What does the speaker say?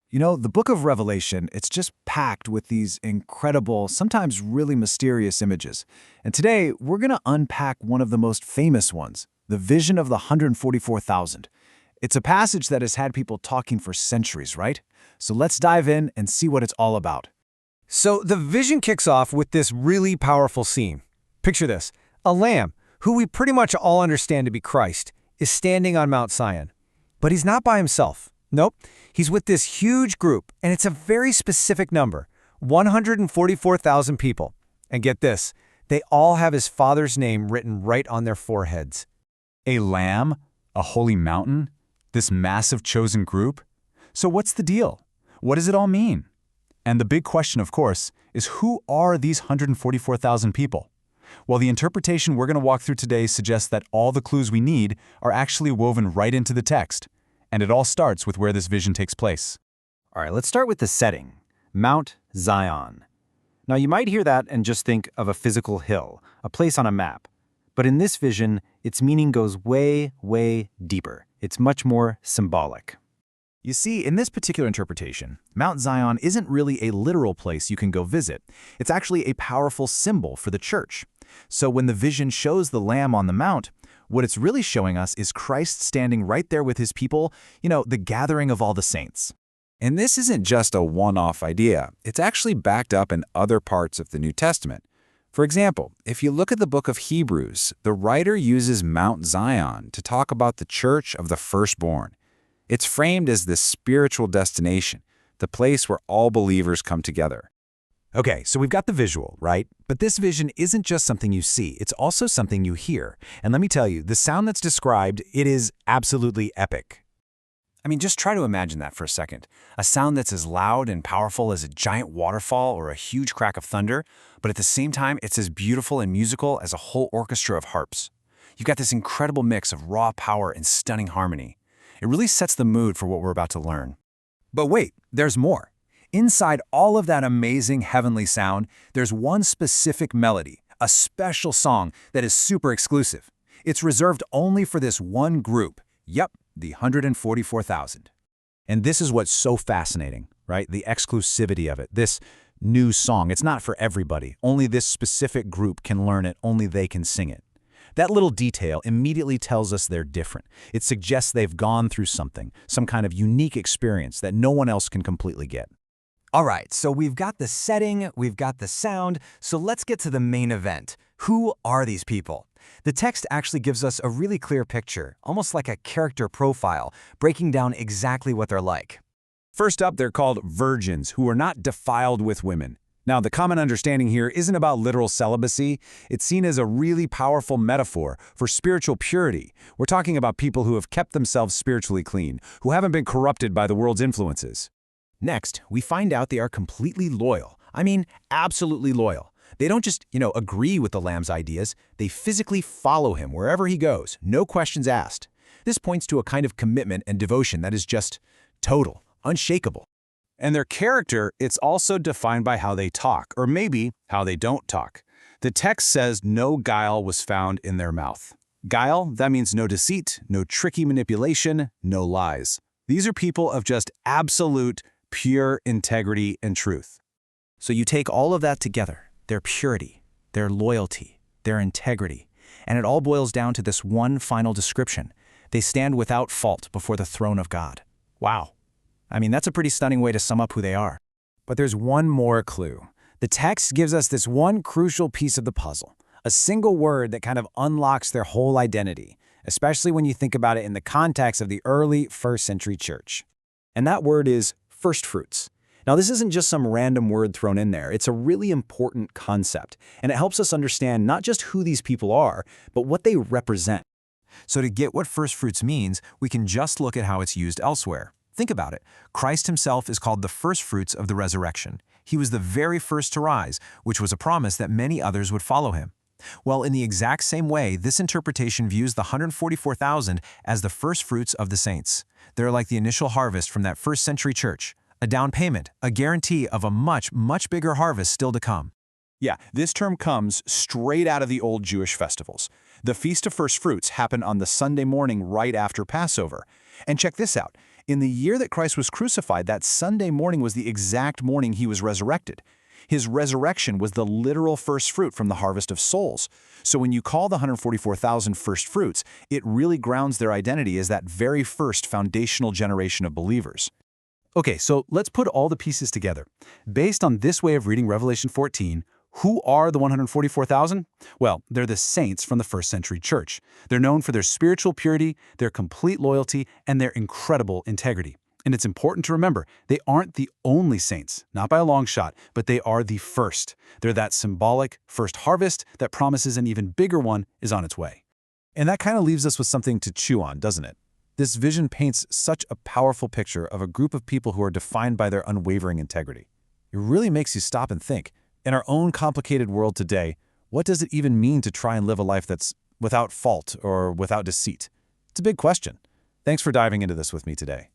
You know, the book of Revelation, it's just packed with these incredible, sometimes really mysterious images. And today, we're going to unpack one of the most famous ones, the vision of the 144,000. It's a passage that has had people talking for centuries, right? So let's dive in and see what it's all about. So the vision kicks off with this really powerful scene. Picture this. A lamb, who we pretty much all understand to be Christ, is standing on Mount Zion. But he's not by himself. Nope. He's with this huge group, and it's a very specific number, 144,000 people. And get this, they all have his Father's name written right on their foreheads. A lamb? A holy mountain? This massive chosen group? So what's the deal? What does it all mean? And the big question, of course, is who are these 144,000 people? Well, the interpretation we're going to walk through today suggests that all the clues we need are actually woven right into the text. And it all starts with where this vision takes place. All right, let's start with the setting, Mount Zion. Now, you might hear that and just think of a physical hill, a place on a map. But in this vision, its meaning goes way, way deeper. It's much more symbolic. You see, in this particular interpretation, Mount Zion isn't really a literal place you can go visit. It's actually a powerful symbol for the church. So when the vision shows the Lamb on the mount, what it's really showing us is Christ standing right there with his people, the gathering of all the saints. And this isn't just a one-off idea. It's actually backed up in other parts of the New Testament. For example, if you look at the book of Hebrews, the writer uses Mount Zion to talk about the church of the firstborn. It's framed as this spiritual destination, the place where all believers come together. Okay, so we've got the visual, right? But this vision isn't just something you see, it's also something you hear. And let me tell you, the sound that's described, it is absolutely epic. I mean, just try to imagine that for a second. A sound that's as loud and powerful as a giant waterfall or a huge crack of thunder, but at the same time, it's as beautiful and musical as a whole orchestra of harps. You've got this incredible mix of raw power and stunning harmony. It really sets the mood for what we're about to learn. But wait, there's more. Inside all of that amazing heavenly sound, there's one specific melody, a special song that is super exclusive. It's reserved only for this one group. Yep, the 144,000. And this is what's so fascinating, right? The exclusivity of it. This new song, it's not for everybody. Only this specific group can learn it. Only they can sing it. That little detail immediately tells us they're different. It suggests they've gone through something, some kind of unique experience that no one else can completely get. All right, so we've got the setting, we've got the sound, so let's get to the main event. Who are these people? The text actually gives us a really clear picture, almost like a character profile, breaking down exactly what they're like. First up, they're called virgins, who are not defiled with women. Now, the common understanding here isn't about literal celibacy. It's seen as a really powerful metaphor for spiritual purity. We're talking about people who have kept themselves spiritually clean, who haven't been corrupted by the world's influences. Next, we find out they are completely loyal. I mean, absolutely loyal. They don't just, agree with the Lamb's ideas. They physically follow him wherever he goes, no questions asked. This points to a kind of commitment and devotion that is just total, unshakable. And their character, it's also defined by how they talk, or maybe how they don't talk. The text says no guile was found in their mouth. Guile, that means no deceit, no tricky manipulation, no lies. These are people of just absolute, pure integrity and truth. So you take all of that together, their purity, their loyalty, their integrity, and it all boils down to this one final description. They stand without fault before the throne of God. Wow. I mean, that's a pretty stunning way to sum up who they are. But there's one more clue. The text gives us this one crucial piece of the puzzle, a single word that kind of unlocks their whole identity, especially when you think about it in the context of the early first century church. And that word is first fruits. Now, this isn't just some random word thrown in there. It's a really important concept, and it helps us understand not just who these people are, but what they represent. So to get what first fruits means, we can just look at how it's used elsewhere. Think about it. Christ himself is called the first fruits of the resurrection. He was the very first to rise, which was a promise that many others would follow him. Well, in the exact same way, this interpretation views the 144,000 as the first fruits of the saints. They're like the initial harvest from that first century church, a down payment, a guarantee of a much, much bigger harvest still to come. Yeah, this term comes straight out of the old Jewish festivals. The Feast of First Fruits happened on the Sunday morning right after Passover. And check this out. In the year that Christ was crucified, that Sunday morning was the exact morning he was resurrected. His resurrection was the literal first fruit from the harvest of souls. So when you call the 144,000 first fruits, it really grounds their identity as that very first foundational generation of believers. Okay, so let's put all the pieces together. Based on this way of reading Revelation 14, who are the 144,000? Well, they're the saints from the first century church. They're known for their spiritual purity, their complete loyalty, and their incredible integrity. And it's important to remember, they aren't the only saints, not by a long shot, but they are the first. They're that symbolic first harvest that promises an even bigger one is on its way. And that kind of leaves us with something to chew on, doesn't it? This vision paints such a powerful picture of a group of people who are defined by their unwavering integrity. It really makes you stop and think. In our own complicated world today, what does it even mean to try and live a life that's without fault or without deceit? It's a big question. Thanks for diving into this with me today.